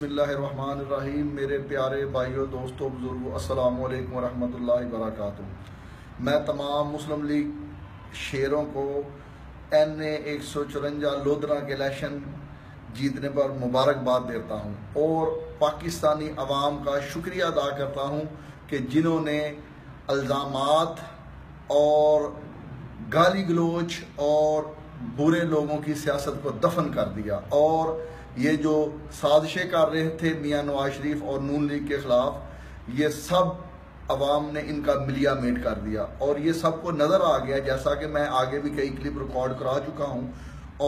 بسم اللہ الرحمن الرحیم۔ میرے پیارے بھائیوں، دوستوں، بزرگوں، السلام علیکم ورحمۃ اللہ وبرکاتہ۔ میں تمام مسلم لیگ شیروں کو NA 154 لودھراں کے الیکشن جیتنے پر مبارکباد دیتا ہوں اور پاکستانی عوام کا شکریہ ادا کرتا ہوں کہ جنہوں نے الزامات اور گالی گلوچ اور برے لوگوں کی سیاست کو دفن کر دیا، اور یہ جو سازشیں کر رہے تھے میاں نواز شریف اور نون لیگ کے خلاف، یہ سب عوام نے ان کا ملیا میٹ کر دیا اور یہ سب کو نظر آ گیا، جیسا کہ میں آگے بھی کئی کلپ ریکارڈ کرا چکا ہوں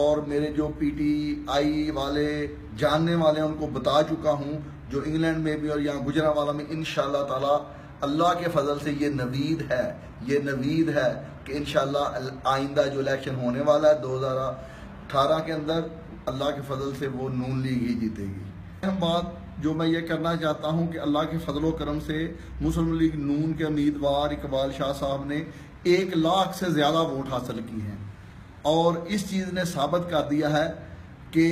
اور میرے جو PTI والے جاننے والے ہیں ان کو بتا چکا ہوں، جو انگلینڈ میں بھی اور یہاں گجرانوالہ میں انشاءاللہ تعالی اللہ کے فضل سے یہ نوید ہے کہ انشاءاللہ آئندہ جو الیکشن ہونے والا ہے 2018 کے اندر، اللہ کے فضل سے وہ نون لیگ ہی جیتے گی۔ اہم بات جو میں یہ کرنا چاہتا ہوں کہ اللہ کے فضل و کرم سے مسلم لیگ نون کے امیدوار اقبال شاہ صاحب نے 1 لاکھ سے زیادہ ووٹ حاصل کی ہیں، اور اس چیز نے ثابت کر دیا ہے کہ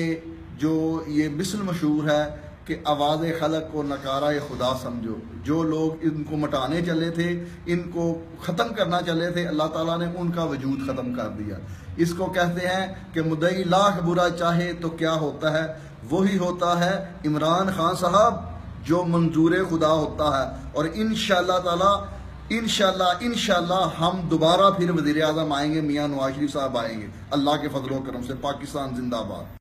جو یہ مثل مشہور ہے کہ آواز خلق کو نکارہ خدا سمجھو، جو لوگ ان کو مٹانے چلے تھے، ان کو ختم کرنا چلے تھے، اللہ تعالیٰ نے ان کا وجود ختم کر دیا۔ اس کو کہتے ہیں کہ مدعی لاکھ برا چاہے تو کیا ہوتا ہے، وہی ہوتا ہے عمران خان صاحب جو منظور خدا ہوتا ہے، اور انشاءاللہ تعالی انشاءاللہ ہم دوبارہ پھر وزیر اعظم آئیں گے، میاں نواز شریف صاحب آئیں گے، اللہ کے فضل و کرم سے۔ پاکستان زندہ باد۔